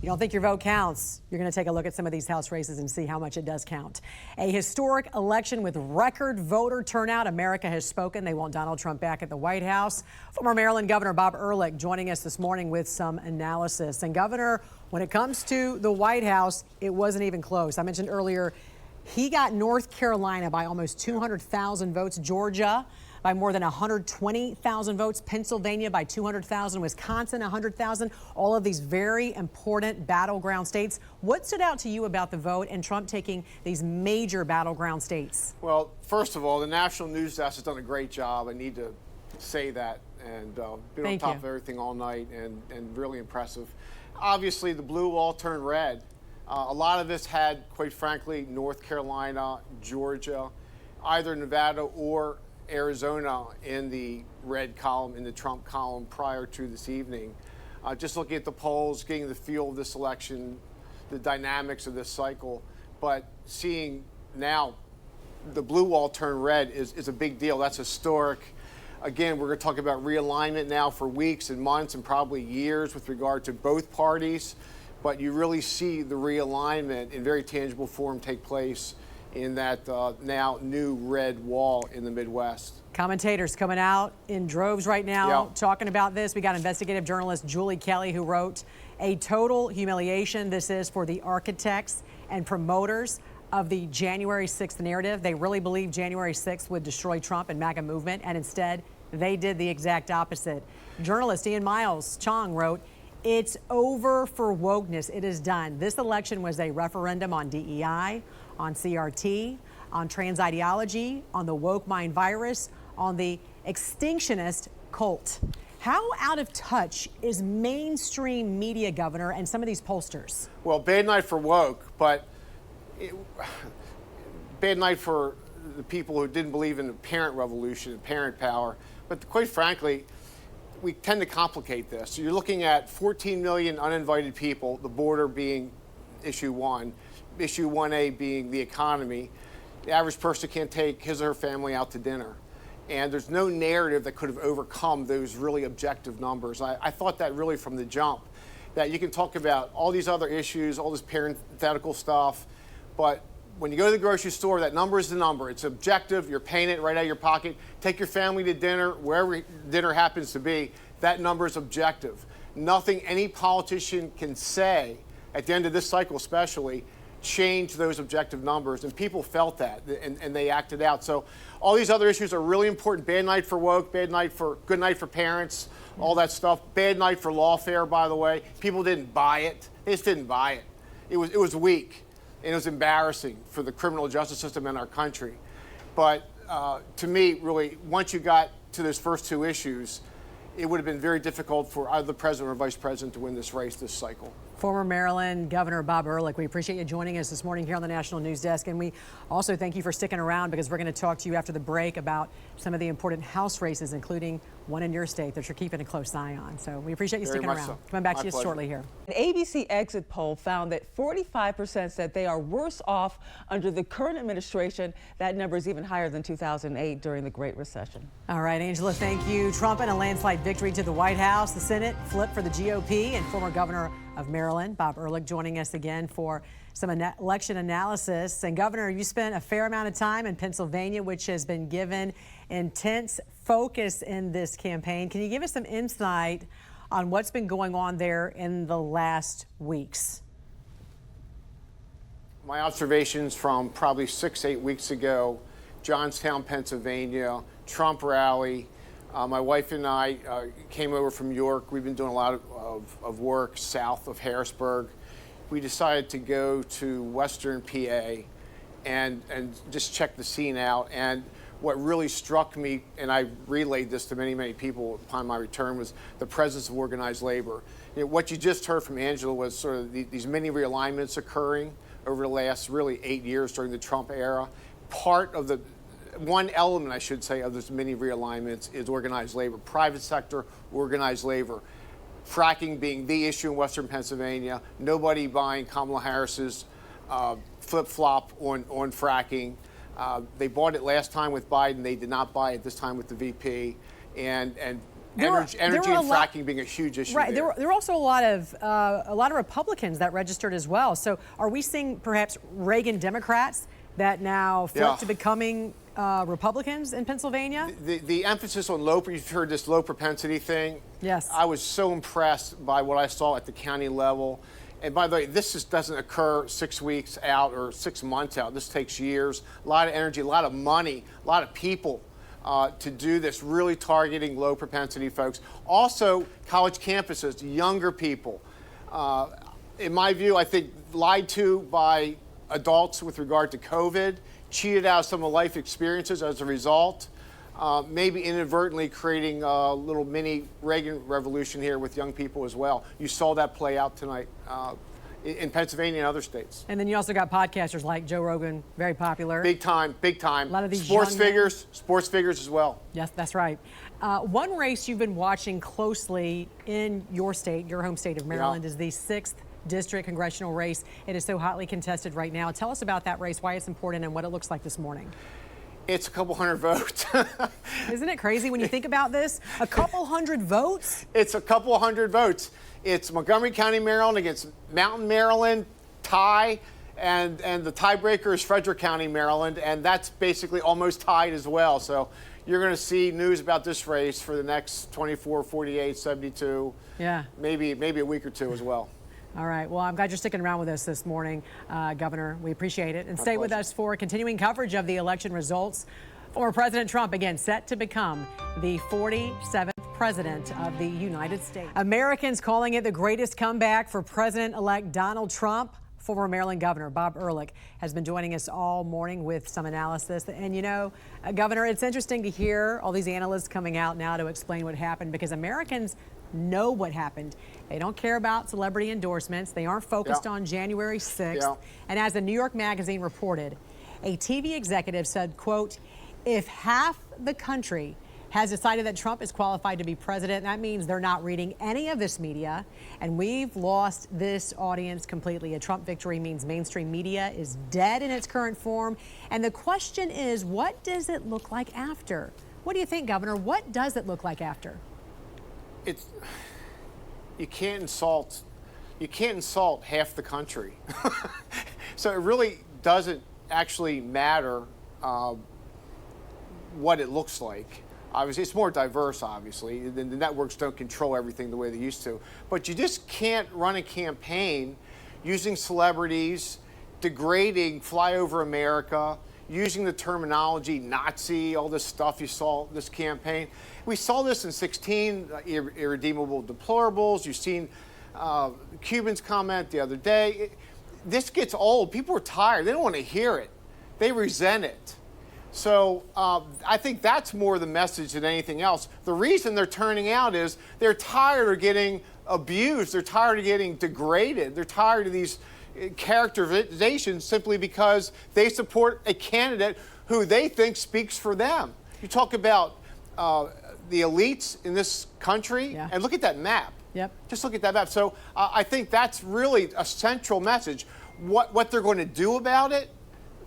You don't think your vote counts? You're going to take a look at some of these House races and see how much it does count. A historic election with record voter turnout. America has spoken. They want Donald Trump back at the White House. Former Maryland Governor Bob Ehrlich joining us this morning with some analysis. And Governor, when it comes to the White House, it wasn't even close. I mentioned earlier, he got North Carolina by almost 200,000 votes, Georgia by more than 120,000 votes, Pennsylvania by 200,000, Wisconsin 100,000, all of these very important battleground states. What stood out to you about the vote and Trump taking these major battleground states? Well, first of all, the National News Desk has done a great job. I need to say that, and been on top of everything all night, and really impressive. Obviously, the blue wall turned red. A lot of this had, quite frankly, North Carolina, Georgia, either Nevada or Arizona in the red column, in the Trump column prior to this evening. Just looking at the polls, getting the feel of this election, the dynamics of this cycle, but seeing now the blue wall turn red is a big deal. That's historic. Again, we're going to talk about realignment now for weeks and months and probably years with regard to both parties, but you really see the realignment in very tangible form take place in that now new red wall in the Midwest. Commentators coming out in droves right now talking about this. We got investigative journalist Julie Kelly, who wrote, "A total humiliation this is for the architects and promoters of the January 6th narrative. They really believed January 6th would destroy Trump and MAGA movement, and instead they did the exact opposite." Journalist Ian Miles Chong wrote, "It's over for wokeness. It is done. This election was a referendum on DEI, on CRT, on trans ideology, on the woke mind virus, on the extinctionist cult." How out of touch is mainstream media, Governor, and some of these pollsters? Well, bad night for woke, but bad night for the people who didn't believe in the parent revolution and parent power. But quite frankly, we tend to complicate this. So you're looking at 14 million uninvited people, the border being issue one, issue 1A being the economy. The average person can't take his or her family out to dinner. And there's no narrative that could have overcome those really objective numbers. I thought that really from the jump, that you can talk about all these other issues, all this parenthetical stuff, but when you go to the grocery store, that number is the number. It's objective. You're paying it right out of your pocket. Take your family to dinner, wherever dinner happens to be. That number is objective. Nothing any politician can say at the end of this cycle especially change those objective numbers, and people felt that, and they acted out. So all these other issues are really important. Bad night for woke, bad night for good night for parents, all that stuff. Bad night for lawfare, by the way. People didn't buy it. They just didn't buy it. It was weak, and it was embarrassing for the criminal justice system in our country. But to me, really, once you got to those first two issues, it would have been very difficult for either the president or vice president to win this race this cycle. Former Maryland Governor Bob Ehrlich, we appreciate you joining us this morning here on the National News Desk. And we also thank you for sticking around, because we're going to talk to you after the break about some of the important House races, including one in your state that you're keeping a close eye on. So we appreciate you sticking around. So. Coming back to you shortly here. An ABC exit poll found that 45% said they are worse off under the current administration. That number is even higher than 2008 during the Great Recession. All right, Angela, thank you. Trump and a landslide victory to the White House. The Senate flipped for the GOP, and former Governor of Maryland, Bob Ehrlich, joining us again for some election analysis. And Governor, you spent a fair amount of time in Pennsylvania, which has been given intense focus in this campaign. Can you give us some insight on what's been going on there in the last weeks? My observations from probably 6-8 weeks ago, Johnstown, Pennsylvania, Trump rally. My wife and I came over from York. We've been doing a lot of work south of Harrisburg. We decided to go to Western PA and just check the scene out. And what really struck me, and I relayed this to many, many people upon my return, was the presence of organized labor. You know, what you just heard from Angelo was sort of these many realignments occurring over the last really 8 years during the Trump era. Part of the one element, I should say, of this many realignments is organized labor, private sector organized labor. Fracking being the issue in Western Pennsylvania, nobody buying Kamala Harris's flip-flop on fracking. They bought it last time with Biden. They did not buy it this time with the VP. And energy and fracking being a huge issue. Right. There were also a lot of Republicans that registered as well. So are we seeing perhaps Reagan Democrats that now flip to becoming Republicans in Pennsylvania? The emphasis on low, you've heard this low propensity thing. Yes. I was so impressed by what I saw at the county level. And by the way, this just doesn't occur 6 weeks out or 6 months out. This takes years, a lot of energy, a lot of money, a lot of people to do this, really targeting low propensity folks. Also, college campuses, younger people. In my view, I think lied to by adults with regard to COVID, cheated out of some of life experiences as a result, maybe inadvertently creating a little mini Reagan revolution here with young people as well. You saw that play out tonight in Pennsylvania and other states. And then you also got podcasters like Joe Rogan, very popular. Big time, big time. A lot of these sports figures as well. Yes, that's right. One race you've been watching closely in your state, your home state of Maryland, is the 6th District congressional race. It is so hotly contested right now. Tell us about that race, why it's important, and what it looks like this morning. It's a couple hundred votes. Isn't it crazy when you think about this? A couple hundred votes? It's a couple hundred votes. It's Montgomery County, Maryland against Mountain, Maryland, tie, and the tiebreaker is Frederick County, Maryland, and that's basically almost tied as well. So you're going to see news about this race for the next 24, 48, 72, maybe a week or two as well. All right. Well, I'm glad you're sticking around with us this morning, Governor. We appreciate it. And stay with us for continuing coverage of the election results. Former President Trump, again, set to become the 47th President of the United States. Americans calling it the greatest comeback for President-elect Donald Trump. Former Maryland Governor Bob Ehrlich has been joining us all morning with some analysis. And you know, Governor, it's interesting to hear all these analysts coming out now to explain what happened, because Americans know what happened. They don't care about celebrity endorsements. They aren't focused on January 6th. And as the New York Magazine reported, a TV executive said, quote, if half the country has decided that Trump is qualified to be president, that means they're not reading any of this media, and we've lost this audience completely. A Trump victory means mainstream media is dead in its current form. And the question is, what does it look like after? What do you think, Governor? What does it look like after? You can't insult half the country. So it really doesn't actually matter what it looks like. Obviously, it's more diverse, obviously. The networks don't control everything the way they used to. But you just can't run a campaign using celebrities, degrading flyover America, using the terminology Nazi, all this stuff you saw this campaign. We saw this in 16, irredeemable deplorables. You've seen Cubans comment the other day. This gets old. People are tired. They don't want to hear it. They resent it. So I think that's more the message than anything else. The reason they're turning out is they're tired of getting abused. They're tired of getting degraded. They're tired of these characterizations simply because they support a candidate who they think speaks for them. You talk about the elites in this country, and look at that map. Just look at that map. So I think that's really a central message. What they're going to do about it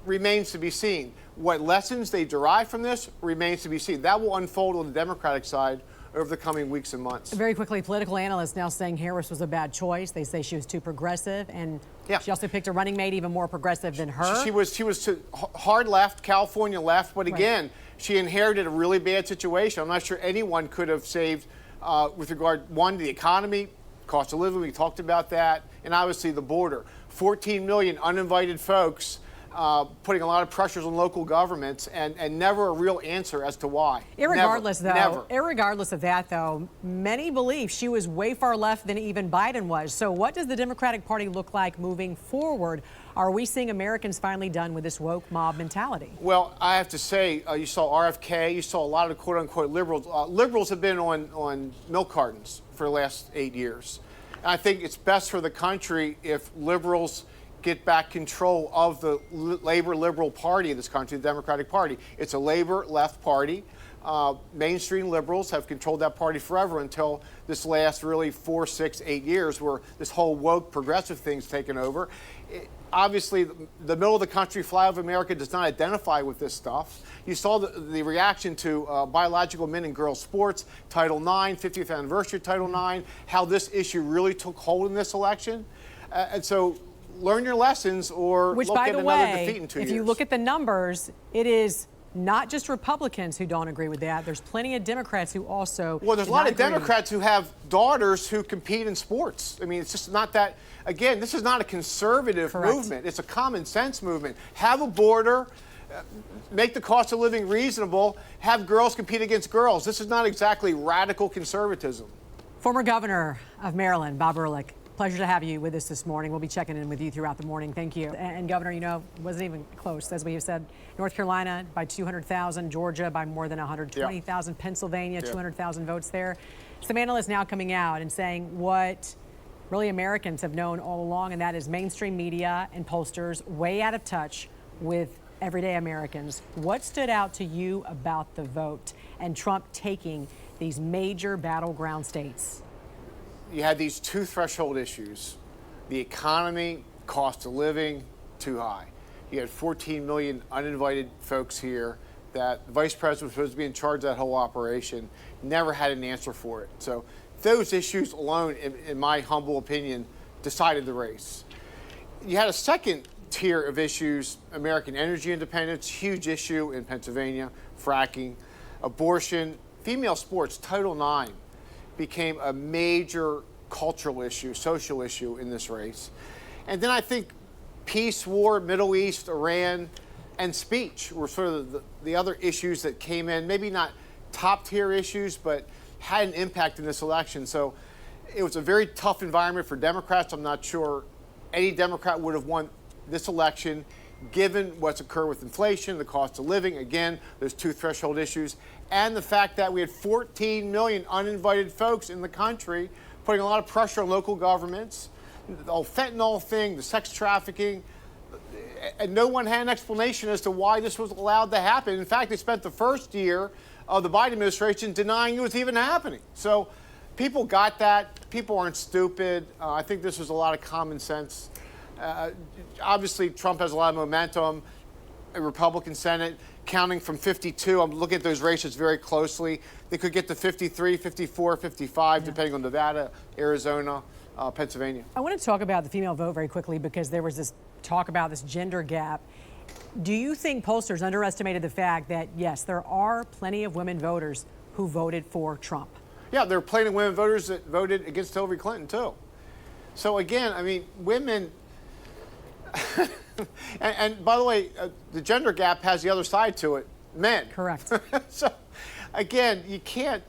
remains to be seen. What lessons they derive from this remains to be seen. That will unfold on the Democratic side over the coming weeks and months. Very quickly, political analysts now saying Harris was a bad choice. They say she was too progressive, and she also picked a running mate even more progressive than her. She was too hard left, California left, but again, she inherited a really bad situation. I'm not sure anyone could have saved with regard, one, to the economy, cost of living, we talked about that, and obviously the border. 14 million uninvited folks putting a lot of pressures on local governments, and never a real answer as to why. Irregardless of that, though, many believe she was way far left than even Biden was. So what does the Democratic Party look like moving forward? Are we seeing Americans finally done with this woke mob mentality? Well, I have to say, you saw RFK, you saw a lot of quote-unquote liberals. Liberals have been on milk cartons for the last 8 years. And I think it's best for the country if liberals get back control of the labor liberal party of this country, the Democratic Party. It's a labor left party. Mainstream liberals have controlled that party forever until this last really 4, 6, 8 years where this whole woke progressive thing's taken over. Obviously, the middle of the country, flag of America, does not identify with this stuff. You saw the reaction to biological men and girls sports, Title IX, 50th anniversary of Title IX, how this issue really took hold in this election. And so learn your lessons or Which, look by at the another way, defeat in 2 years. if you look at the numbers, it is not just Republicans who don't agree with that. There's plenty of Democrats who also Well, there's a lot of Democrats who have daughters who compete in sports. I mean, it's just not that. Again, this is not a conservative movement. It's a common sense movement. Have a border, make the cost of living reasonable, have girls compete against girls. This is not exactly radical conservatism. Former Governor of Maryland, Bob Ehrlich. Pleasure to have you with us this morning. We'll be checking in with you throughout the morning. Thank you. And Governor, you know, it wasn't even close. As we have said, North Carolina by 200,000, Georgia by more than 120,000, Pennsylvania, 200,000 votes there. Some analysts now coming out and saying what really Americans have known all along, and that is mainstream media and pollsters way out of touch with everyday Americans. What stood out to you about the vote and Trump taking these major battleground states? You had these two threshold issues. The economy, cost of living, too high. You had 14 million uninvited folks here that the vice president was supposed to be in charge of that whole operation, never had an answer for it. So those issues alone, in my humble opinion, decided the race. You had a second tier of issues, American energy independence, huge issue in Pennsylvania, fracking, abortion, female sports, Title IX. Became a major cultural issue, social issue in this race. And then I think peace, war, Middle East, Iran, and speech were sort of the other issues that came in, maybe not top tier issues, but had an impact in this election. So it was a very tough environment for Democrats. I'm not sure any Democrat would have won this election given what's occurred with inflation, the cost of living, again, those two threshold issues, and the fact that we had 14 million uninvited folks in the country, putting a lot of pressure on local governments, the whole fentanyl thing, the sex trafficking, and no one had an explanation as to why this was allowed to happen. In fact, they spent the first year of the Biden administration denying it was even happening. So people got that. People aren't stupid. I think this was a lot of common sense. Obviously, Trump has a lot of momentum. A Republican Senate counting from 52. I'm looking at those races very closely. They could get to 53, 54, 55, depending on Nevada, Arizona, Pennsylvania. I want to talk about the female vote very quickly because there was this talk about this gender gap. Do you think pollsters underestimated the fact that, yes, there are plenty of women voters who voted for Trump? Yeah, there are plenty of women voters that voted against Hillary Clinton, too. So, again, I mean, women... and by the way, the gender gap has the other side to it, men. Correct. So, again, you can't...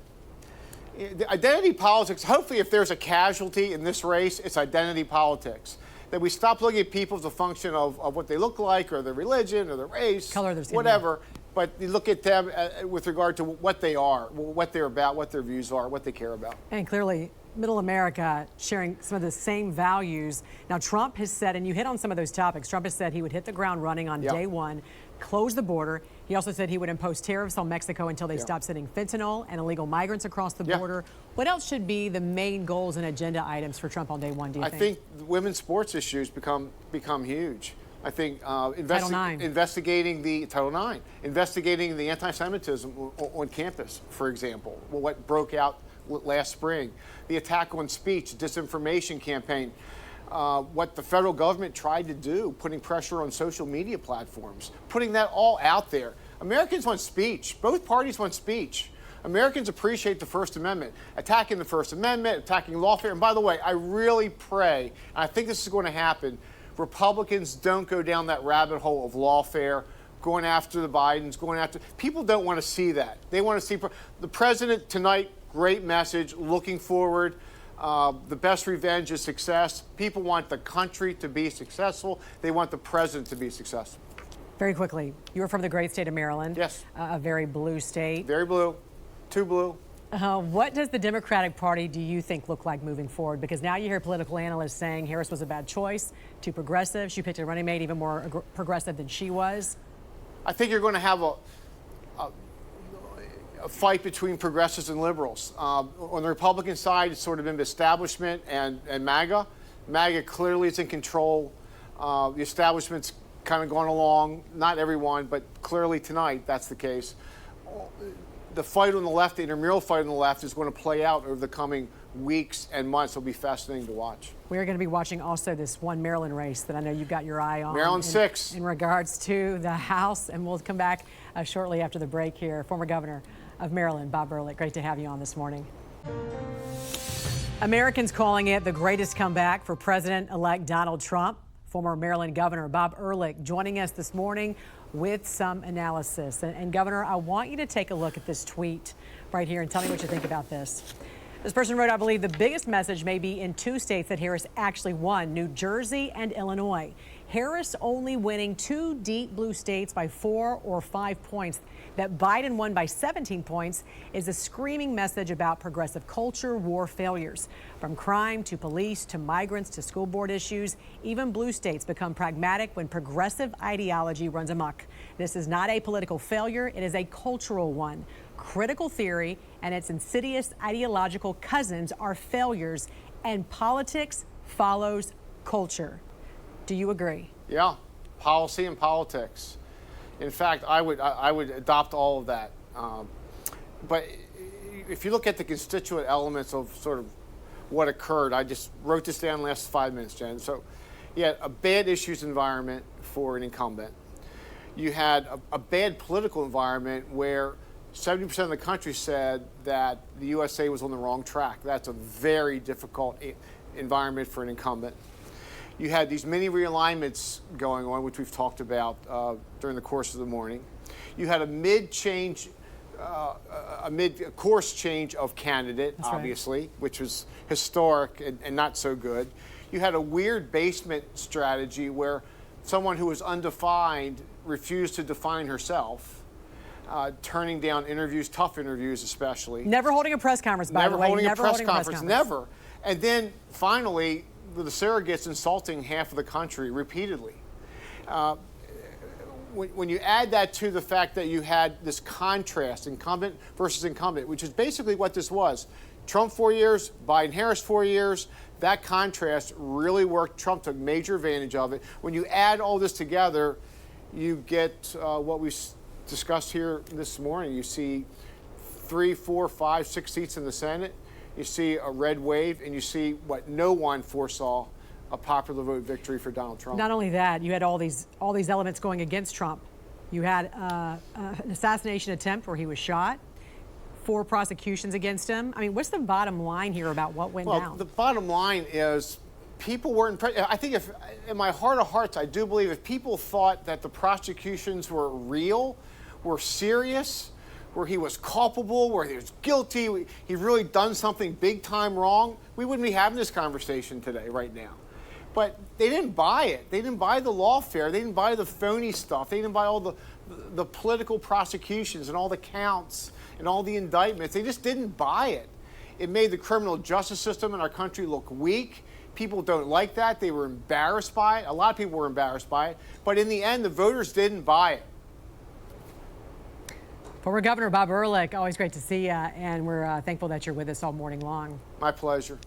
Identity politics, hopefully if there's a casualty in this race, it's identity politics. That we stop looking at people as a function of what they look like or their religion or their race, color of their skin, whatever. But you look at them with regard to what they are, what they're about, what their views are, what they care about. And clearly, Middle America sharing some of the same values. Now, Trump has said, and you hit on some of those topics, Trump has said he would hit the ground running on day one, close the border. He also said he would impose tariffs on Mexico until they stop sending fentanyl and illegal migrants across the border. What else should be the main goals and agenda items for Trump on day one, do you think? I think women's sports issues become huge. I think investigating the Title IX, investigating the anti-Semitism on campus, for example, what broke out last spring, the attack on speech, disinformation campaign, what the federal government tried to do, putting pressure on social media platforms, putting that all out there. Americans want speech. Both parties want speech. Americans appreciate the First Amendment. Attacking the First Amendment, attacking lawfare. And by the way, I really pray, and I think this is going to happen, Republicans don't go down that rabbit hole of lawfare, going after the Bidens, going after... People don't want to see that. They want to see... The president tonight, great message, looking forward. The best revenge is success. People want the country to be successful. They want the president to be successful. Very quickly, you are from the great state of Maryland. Yes. A very blue state. Very blue. Too blue. What does the Democratic Party, do you think, look like moving forward? Because now you hear political analysts saying Harris was a bad choice, too progressive. She picked a running mate even more progressive than she was. I think you're going to have a fight between progressives and liberals. On the Republican side, it's sort of been the establishment and MAGA. MAGA clearly is in control. The establishment's kind of gone along, not everyone, but clearly tonight that's the case. The fight on the left, the intramural fight on the left, is going to play out over the coming weeks and months. It'll be fascinating to watch. We are going to be watching also this one Maryland race that I know you've got your eye on. Maryland 6. In regards to the House, and we'll come back shortly after the break here. Former Governor of Maryland, Bob Ehrlich, great to have you on this morning. Americans calling it the greatest comeback for President-elect Donald Trump. Former Maryland Governor Bob Ehrlich joining us this morning with some analysis. And Governor, I want you to take a look at this tweet right here and tell me what you think about this. This person wrote, I believe the biggest message may be in 2 states that Harris actually won, New Jersey and Illinois. Harris only winning 2 deep blue states by 4 or 5 points. That Biden won by 17 points is a screaming message about progressive culture, war failures. From crime to police to migrants to school board issues, even blue states become pragmatic when progressive ideology runs amok. This is not a political failure, it is a cultural one. Critical theory and its insidious ideological cousins are failures, and politics follows culture. Do you agree? Yeah, policy and politics. In fact, I would adopt all of that. But if you look at the constituent elements of sort of what occurred, I just wrote this down last 5 minutes, Jen. So you had a bad issues environment for an incumbent. You had a bad political environment where 70% of the country said that the USA was on the wrong track. That's a very difficult environment for an incumbent. You had these mini realignments going on, which we've talked about during the course of the morning. You had a mid-course change of candidate, That's obviously, right. which was historic and not so good. You had a weird basement strategy where someone who was undefined refused to define herself, turning down interviews, tough interviews especially. Never holding a press conference, by the way. Never holding a press conference, never. And then finally, the surrogates insulting half of the country repeatedly. When you add that to the fact that you had this contrast, incumbent versus incumbent, which is basically what this was. Trump 4 years, Biden-Harris 4 years, that contrast really worked. Trump took major advantage of it. When you add all this together, you get what we discussed here this morning. You see 3, 4, 5, 6 seats in the Senate. You see a red wave, and you see what no one foresaw, a popular vote victory for Donald Trump. Not only that, you had all these elements going against Trump. You had an assassination attempt where he was shot, 4 prosecutions against him. I mean, what's the bottom line here about what went down? Well, the bottom line is people weren't. I think if, in my heart of hearts, I do believe if people thought that the prosecutions were real, were serious, where he was culpable, where he was guilty, he really done something big time wrong, we wouldn't be having this conversation today, right now. But they didn't buy it. They didn't buy the lawfare. They didn't buy the phony stuff. They didn't buy all the political prosecutions and all the counts and all the indictments. They just didn't buy it. It made the criminal justice system in our country look weak. People don't like that. They were embarrassed by it. A lot of people were embarrassed by it. But in the end, the voters didn't buy it. Former Governor Bob Ehrlich, always great to see you, and we're thankful that you're with us all morning long. My pleasure.